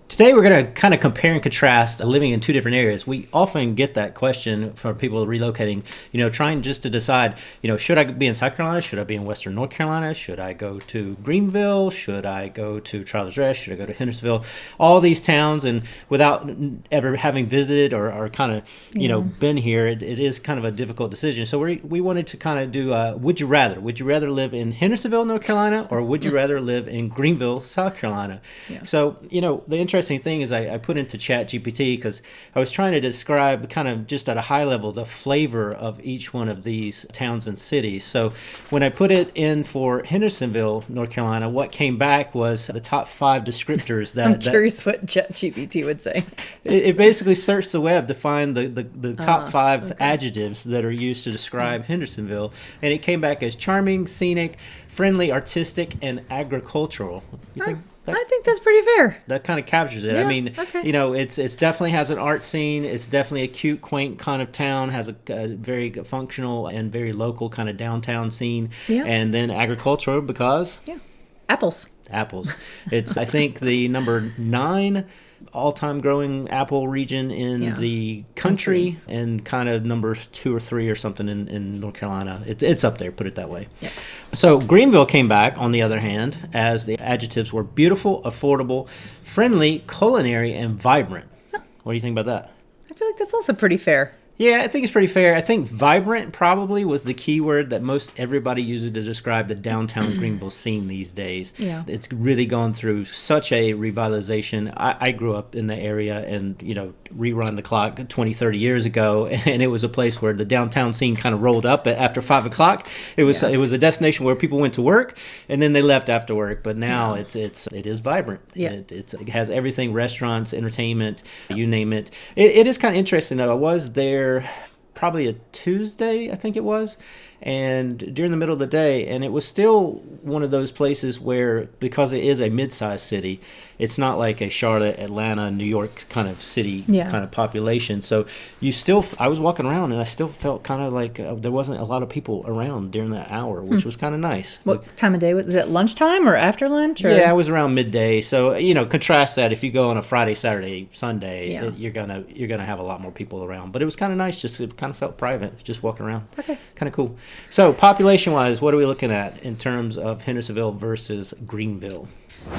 Today we're going to kind of compare and contrast living in two different areas. We often get that question from people relocating, trying just to decide, should I be in South Carolina? Should I be in Western North Carolina? Should I go to Greenville? Should I go to Travelers Rest? Should I go to Hendersonville? All these towns, and without ever having visited or kind of, been here, it is kind of a difficult decision. So we wanted to kind of do, would you rather? Would you rather live in Hendersonville, North Carolina, or would you rather live in Greenville, South Carolina? Yeah. So, the interesting thing is I put into ChatGPT because I was trying to describe kind of just at a high level the flavor of each one of these towns and cities. So when I put it in for Hendersonville, North Carolina, what came back was the top 5 descriptors that... I'm curious what ChatGPT would say. It basically searched the web to find the top 5 adjectives that are used to describe Hendersonville, and it came back as charming, scenic, friendly, artistic, and agricultural. You think I think that's pretty fair. That kind of captures it. Yeah, I mean, it's definitely has an art scene. It's definitely a cute, quaint kind of town. Has a very functional and very local kind of downtown scene. Yeah. And then agricultural because apples. It's I think the number 9 all-time growing apple region in the country, and kind of number 2 or 3 or something in North Carolina. It's up there, put it that way. Yep. So Greenville came back, on the other hand, as the adjectives were beautiful, affordable, friendly, culinary, and vibrant. Huh. What do you think about that? I feel like that's also pretty fair. Yeah, I think it's pretty fair. I think vibrant probably was the key word that most everybody uses to describe the downtown Greenville scene these days. Yeah. It's really gone through such a revitalization. I grew up in the area and, rerun the clock 20, 30 years ago, and it was a place where the downtown scene kind of rolled up after 5 o'clock. It was a destination where people went to work, and then they left after work. But now it is vibrant. Yeah. It has everything, restaurants, entertainment, you name it. It is kind of interesting, though. I was there probably a Tuesday, I think it was, and during the middle of the day, and it was still one of those places where, because it is a mid-sized city, it's not like a Charlotte, Atlanta, New York kind of city kind of population. So I was walking around and I still felt kind of like there wasn't a lot of people around during that hour, which was kind of nice. What time of day was it? Lunchtime or after lunch? Or? Yeah, it was around midday. So contrast that if you go on a Friday, Saturday, Sunday, you're gonna have a lot more people around. But it was kind of nice. It kind of felt private, just walking around. Okay, kind of cool. So population-wise, what are we looking at in terms of Hendersonville versus Greenville?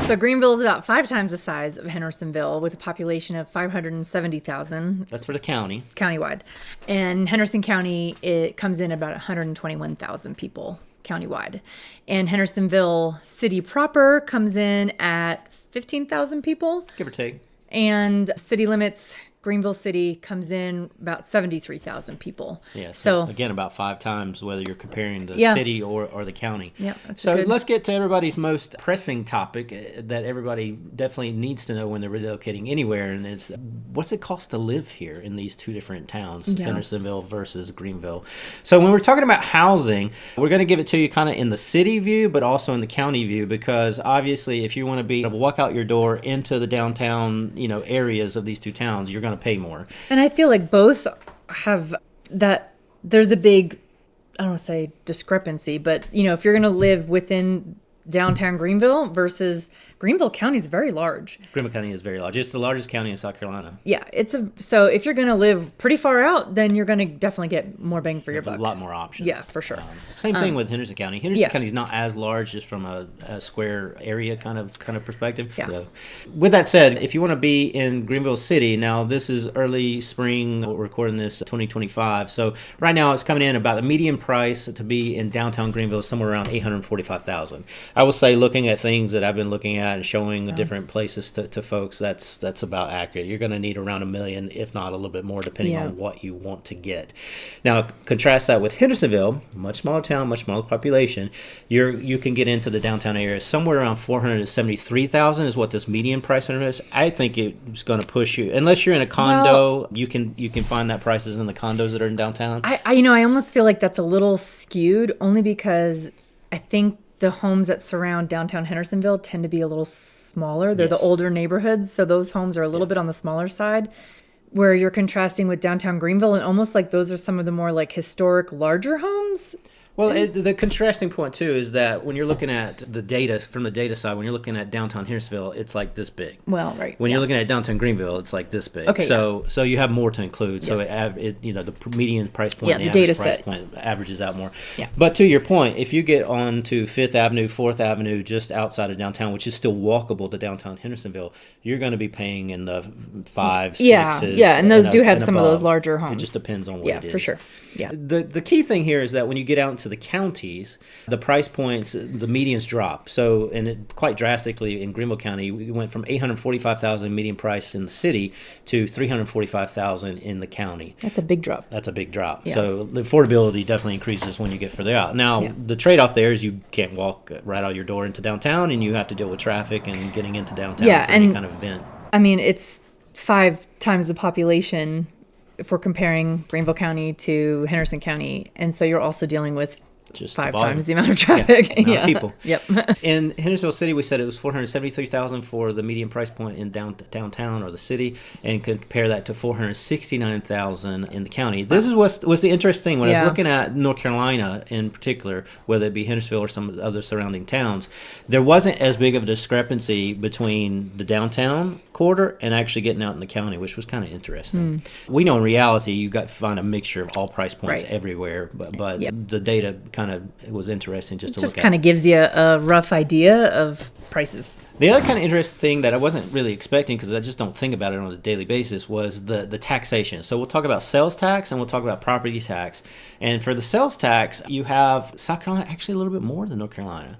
So Greenville is about 5 times the size of Hendersonville, with a population of 570,000. That's for the county. Countywide. And Henderson County, it comes in about 121,000 people countywide. And Hendersonville City proper comes in at 15,000 people. Give or take. And city limits, Greenville City comes in about 73,000 people. Yeah, so again, about 5 times whether you're comparing the city or the county. Yeah. So let's get to everybody's most pressing topic that everybody definitely needs to know when they're relocating anywhere, and it's what's it cost to live here in these two different towns, Hendersonville versus Greenville. So when we're talking about housing, we're going to give it to you kind of in the city view, but also in the county view, because obviously if you want to be able to walk out your door into the downtown, areas of these two towns, you're going to pay more. And I feel like both have that. There's a big, I don't want to say discrepancy, but if you're going to live within downtown Greenville versus Greenville County is very large. Greenville County is very large. It's the largest county in South Carolina. Yeah, so if you're going to live pretty far out, then you're going to definitely get more bang for your buck. A lot more options. Yeah, for sure. Same thing with Henderson County. Henderson County is not as large, just from a square area kind of perspective. Yeah. So, with that said, if you want to be in Greenville City, now this is early spring. We're recording this 2025. So right now it's coming in about the median price to be in downtown Greenville somewhere around $845,000. I will say, looking at things that I've been looking at and showing the different places to folks, that's about accurate. You're going to need around $1 million, if not a little bit more, depending on what you want to get. Now, contrast that with Hendersonville, much smaller town, much smaller population. You can get into the downtown area somewhere around $473,000 is what this median price is. I think it's going to push you, unless you're in a condo. You can find that prices in the condos that are in downtown. I almost feel like that's a little skewed, only because I think the homes that surround downtown Hendersonville tend to be a little smaller. They're the older neighborhoods, so those homes are a little bit on the smaller side, where you're contrasting with downtown Greenville, and almost like those are some of the more like historic, larger homes. Well, the contrasting point, too, is that when you're looking at the data, from the data side, when you're looking at downtown Hendersonville, it's like this big. Well, right. When you're looking at downtown Greenville, it's like this big. Okay, so you have more to include. So Yes. the median price point and the data average price set. point averages out more. Yeah. But to your point, if you get on to 5th Avenue, 4th Avenue, just outside of downtown, which is still walkable to downtown Hendersonville, you're going to be paying in the 5, 6s. Yeah, and those do have and some of those above. larger It homes. just depends on what it is. For sure. Yeah. The key thing here is that when you get out into the counties, the price points, the medians drop. So, quite drastically in Greenville County, we went from $845,000 median price in the city to $345,000 in the county. That's a big drop. That's a big drop. Yeah. So the affordability definitely increases when you get further out. Now, the trade-off there is you can't walk right out your door into downtown, and you have to deal with traffic and getting into downtown for any kind of event. I mean, it's 5 times the population if we're comparing Greenville County to Henderson County. And so you're also dealing with just 5 times the amount of traffic. Amount of people. Yep. In Hendersonville City, we said it was $473,000 for the median price point in downtown or the city, and compare that to $469,000 in the county. This is what's the interesting thing. When I was looking at North Carolina in particular, whether it be Hendersonville or some other surrounding towns, there wasn't as big of a discrepancy between the downtown quarter and actually getting out in the county, which was kind of interesting. We know in reality you got to find a mixture of all price points everywhere, but the data kind of was interesting just to look at. Just kind of gives you a rough idea of prices. The other kind of interesting thing that I wasn't really expecting, because I just don't think about it on a daily basis, was the taxation. So we'll talk about sales tax and we'll talk about property tax. And for the sales tax, you have South Carolina actually a little bit more than North Carolina.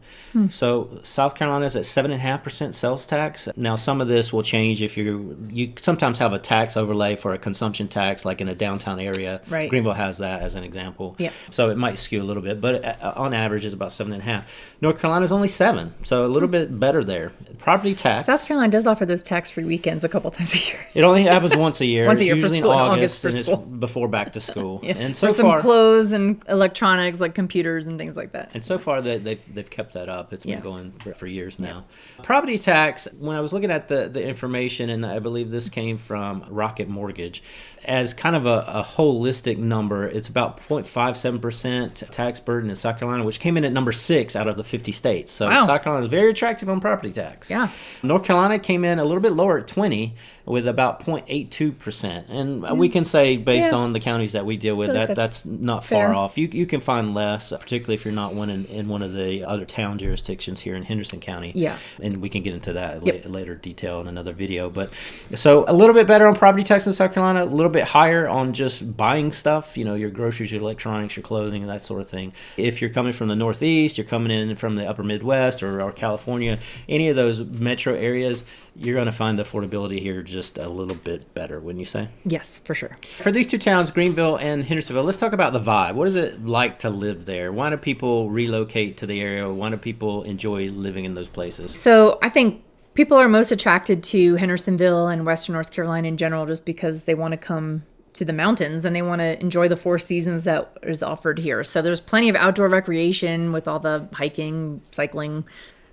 So South Carolina is at 7.5% sales tax. Now some of this will change if you sometimes have a tax overlay for a consumption tax, like in a downtown area. Right. Greenville has that as an example. Yeah. So it might skew a little bit, but on average it's about 7.5. North Carolina is only 7, so a little bit better there. Property tax. South Carolina does offer those tax-free weekends a couple times a year. It only happens once a year. Once a year it's for usually school, in in August, August for and school. it's before back to school. Yeah. And so for some far, clothes and electronics like computers and things like that. and so far they've kept that up. It's been going for years now. Property tax. When I was looking at the information, and I believe this came from Rocket Mortgage, as kind of a holistic number, it's about 0.57% tax burden in South Carolina, which came in at number 6 out of the 50 states. So South Carolina is very attractive on property tax. Yeah. North Carolina came in a little bit lower at 20, with about 0.82%. And we can say, based on the counties that we deal with, that's not fair. far off. You can find less, particularly if you're not in one of the other town jurisdictions here in Henderson County. Yeah. And we can get into that later detail in another video. But so a little bit better on property tax in South Carolina, a little bit higher on just buying stuff, your groceries, your electronics, your clothing, and that sort of thing. If you're coming from the Northeast, you're coming in from the upper Midwest or California, any of those metro areas, you're going to find the affordability here just a little bit better, wouldn't you say? Yes, for sure. For these two towns, Greenville and Hendersonville, let's talk about the vibe. What is it like to live there? Why do people relocate to the area? Why do people enjoy living in those places? So I think people are most attracted to Hendersonville and Western North Carolina in general just because they want to come to the mountains and they want to enjoy the 4 seasons that is offered here. So there's plenty of outdoor recreation with all the hiking, cycling,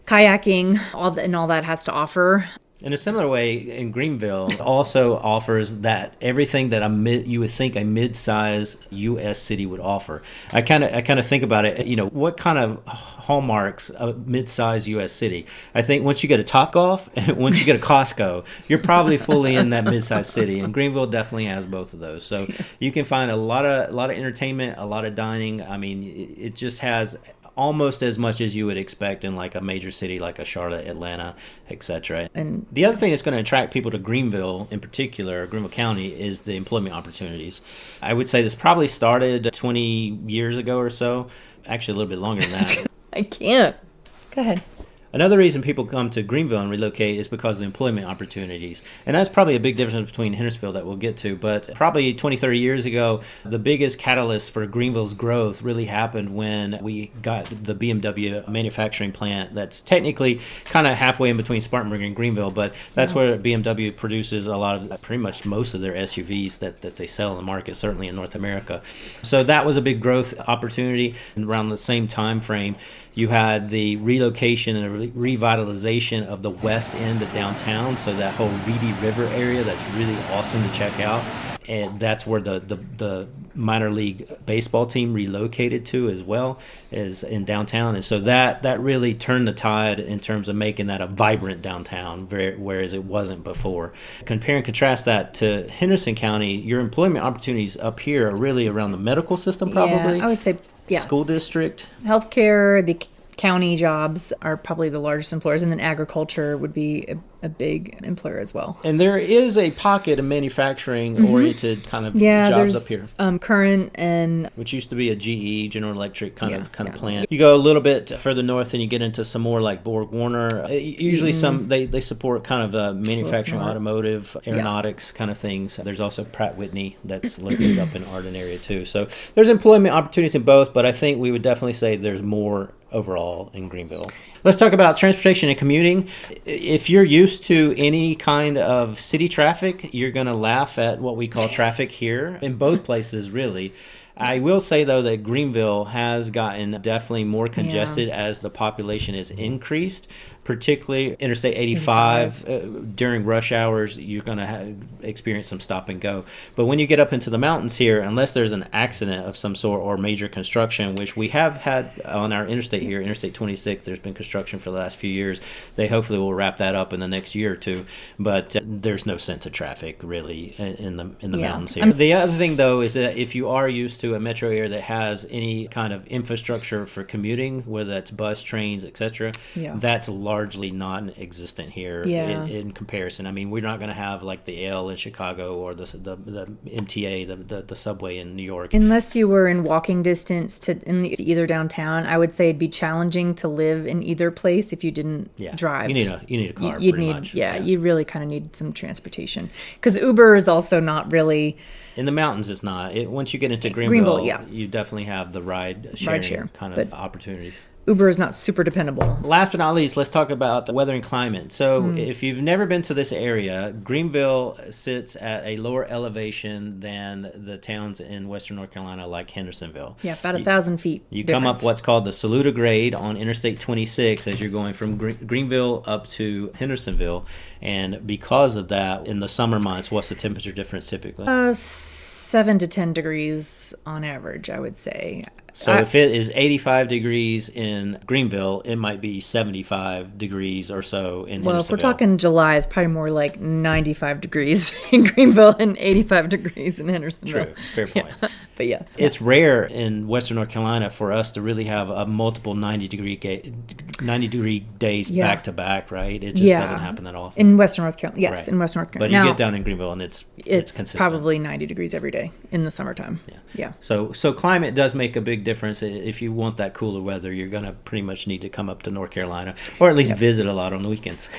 kayaking, all that has to offer. In a similar way, in Greenville also offers that everything that you would think a mid-size U.S. city would offer. I kind of think about it. What kind of hallmarks a mid-size U.S. city? I think once you get a Topgolf and once you get a Costco, you're probably fully in that mid-size city. And Greenville definitely has both of those. So you can find a lot of entertainment, a lot of dining. I mean, it just has almost as much as you would expect in like a major city like a Charlotte, Atlanta, etc. And the other thing that's going to attract people to Greenville in particular, Greenville County, is the employment opportunities. I would say this probably started 20 years ago or so, actually a little bit longer than that. I can't. Go ahead. Another reason people come to Greenville and relocate is because of the employment opportunities. And that's probably a big difference between Hendersonville that we'll get to. But probably 20, 30 years ago, the biggest catalyst for Greenville's growth really happened when we got the BMW manufacturing plant that's technically kind of halfway in between Spartanburg and Greenville. But that's where BMW produces a lot of, pretty much most of their SUVs that they sell in the market, certainly in North America. So that was a big growth opportunity. And around the same time frame, you had the relocation and revitalization of the west end of downtown, so that whole Reedy River area that's really awesome to check out. and that's where the minor league baseball team relocated to as well, as in downtown. And so that really turned the tide in terms of making that a vibrant downtown, whereas it wasn't before. Compare and contrast that to Henderson County. Your employment opportunities up here are really around the medical system, probably. Yeah, I would say, yeah. School district. Healthcare, the county jobs are probably the largest employers, and then agriculture would be a big employer as well. And there is a pocket of manufacturing-oriented kind of jobs up here. Current and which used to be a GE, General Electric kind of plant. You go a little bit further north, and you get into some more like Borg Warner. Usually, they support kind of manufacturing, automotive, aeronautics kind of things. There's also Pratt Whitney that's located up in Arden area too. So there's employment opportunities in both, but I think we would definitely say there's more overall in Greenville. Let's talk about transportation and commuting. If you're used to any kind of city traffic, you're going to laugh at what we call traffic here in both places, really. I will say, though, that Greenville has gotten definitely more congested as the population has increased, particularly Interstate 85. During rush hours, you're going to experience some stop and go. But when you get up into the mountains here, unless there's an accident of some sort or major construction, which we have had on our interstate here, Interstate 26, there's been construction for the last few years. They hopefully will wrap that up in the next year or two. But there's no sense of traffic, really, in the mountains here. The other thing, though, is that if you are used to a metro area that has any kind of infrastructure for commuting, whether that's bus, trains, etc., that's largely non-existent here in comparison. I mean, we're not going to have like the L in Chicago or the MTA, the subway in New York. Unless you were in walking distance to either downtown, I would say it'd be challenging to live in either place if you didn't drive. You need a car. You'd need much. You really kind of need some transportation, because Uber is also not really. In the mountains, it's not. Once you get into Greenville, you definitely have the ride sharing kind of opportunities. Uber is not super dependable. Last but not least, let's talk about the weather and climate. So if you've never been to this area, Greenville sits at a lower elevation than the towns in western North Carolina like Hendersonville. Yeah, about 1,000 feet. You come up what's called the Saluda grade on Interstate 26 as you're going from Greenville up to Hendersonville. And because of that, in the summer months, what's the temperature difference typically? 7 to 10 degrees on average, I would say. So if it is 85 degrees in Greenville, it might be 75 degrees or so in Hendersonville. Well, if we're talking July, it's probably more like 95 degrees in Greenville and 85 degrees in Hendersonville. True, fair point. But it's rare in western North Carolina for us to really have a multiple 90 degree days back to back, right? It just doesn't happen that often. In western North Carolina, yes, in western North Carolina. But you get down in Greenville and it's consistent. Probably 90 degrees every day in the summertime. Yeah. So climate does make a big difference. If you want that cooler weather, you're going to pretty much need to come up to North Carolina, or at least visit a lot on the weekends.